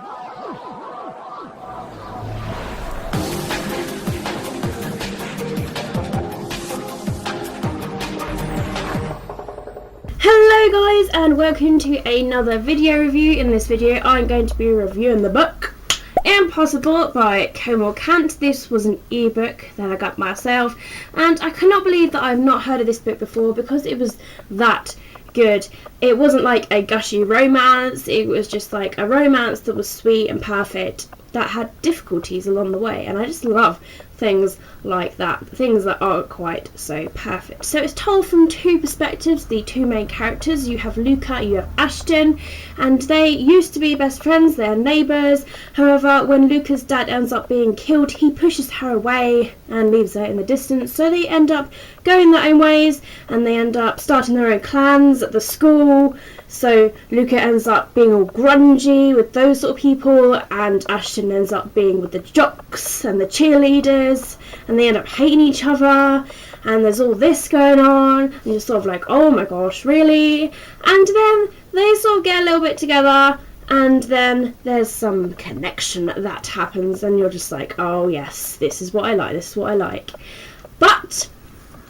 Hello guys, and welcome to another video review. In this video I'm going to be reviewing the book Impossible by Komal Kant. This was an ebook that I got myself, and I cannot believe that I've not heard of this book before because it was that good. It wasn't like a gushy romance, it was just like a romance that was sweet and perfect, that had difficulties along the way, and I just love things like that, things that aren't quite so perfect. So it's told from two perspectives, the two main characters. You have Luca, you have Ashton, and they used to be best friends, they're neighbours. However, when Luca's dad ends up being killed, he pushes her away and leaves her in the distance, so they end up going their own ways, and they end up starting their own clans at the school. So Luca ends up being all grungy with those sort of people, and Ashton ends up being with the jocks and the cheerleaders, and they end up hating each other, and there's all this going on, and you're sort of like, oh my gosh, really? And then they sort of get a little bit together, and then there's some connection that happens, and you're just like, oh yes, this is what I like, this is what I like. But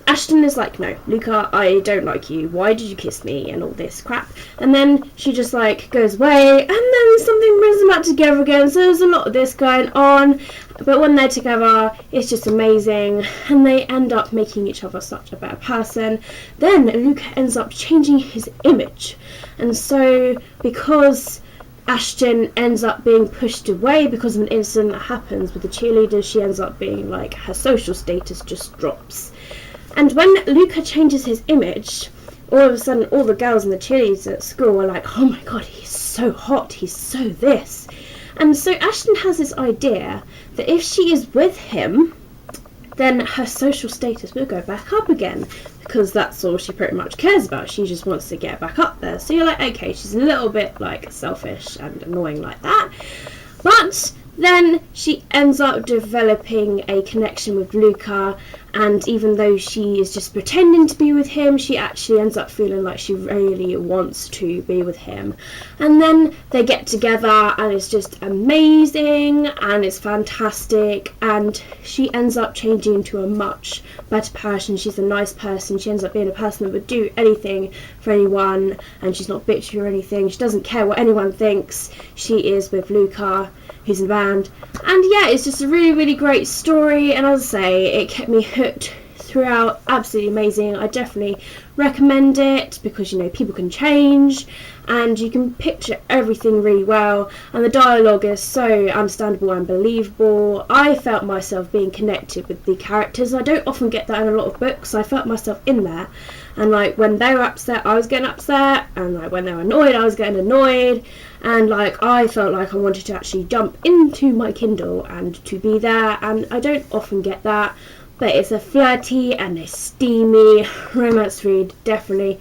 Ashton is like, no, Luca, I don't like you. Why did you kiss me? And all this crap. And then she just like goes away, and then something brings them back together again. So there's a lot of this going on. But when they're together, it's just amazing. And they end up making each other such a better person. Then Luca ends up changing his image. And so because Ashton ends up being pushed away because of an incident that happens with the cheerleaders, she ends up being like, her social status just drops. And when Luca changes his image, all of a sudden all the girls and the cheerleaders at school are like, oh my god, he's so hot, he's so this. And so Ashton has this idea that if she is with him, then her social status will go back up again, because that's all she pretty much cares about. She just wants to get back up there. So you're like, okay, she's a little bit like selfish and annoying like that. But then she ends up developing a connection with Luca, and even though she is just pretending to be with him, she actually ends up feeling like she really wants to be with him. And then they get together, and it's just amazing, and it's fantastic, and she ends up changing into a much better person. She's a nice person. She ends up being a person that would do anything for anyone, and she's not bitchy or anything. She doesn't care what anyone thinks. She is with Luca, who's in the band. And yeah, it's just a really, really great story, and as I say, it kept me hooked throughout. Absolutely amazing. I definitely recommend it because, you know, people can change and you can picture everything really well, and the dialogue is so understandable and believable. I felt myself being connected with the characters. I don't often get that in a lot of books. I felt myself in there, and like when they were upset, I was getting upset, and like when they were annoyed, I was getting annoyed, and like I felt like I wanted to actually jump into my Kindle and to be there, and I don't often get that. But it's a flirty and a steamy romance read. Definitely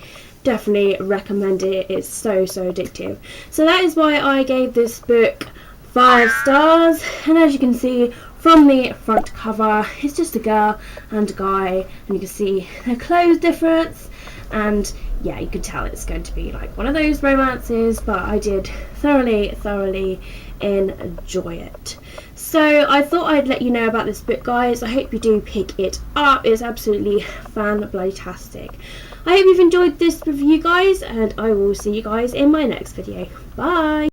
recommend it. It's so addictive. So that is why I gave this book 5 stars. And as you can see from the front cover, it's just a girl and a guy, and you can see their clothes difference, and yeah, you can tell it's going to be like one of those romances, but I did thoroughly enjoy it. So I thought I'd let you know about this book, guys. I hope you do pick it up. It's absolutely fan-tastic. I hope you've enjoyed this review, guys, and I will see you guys in my next video. Bye!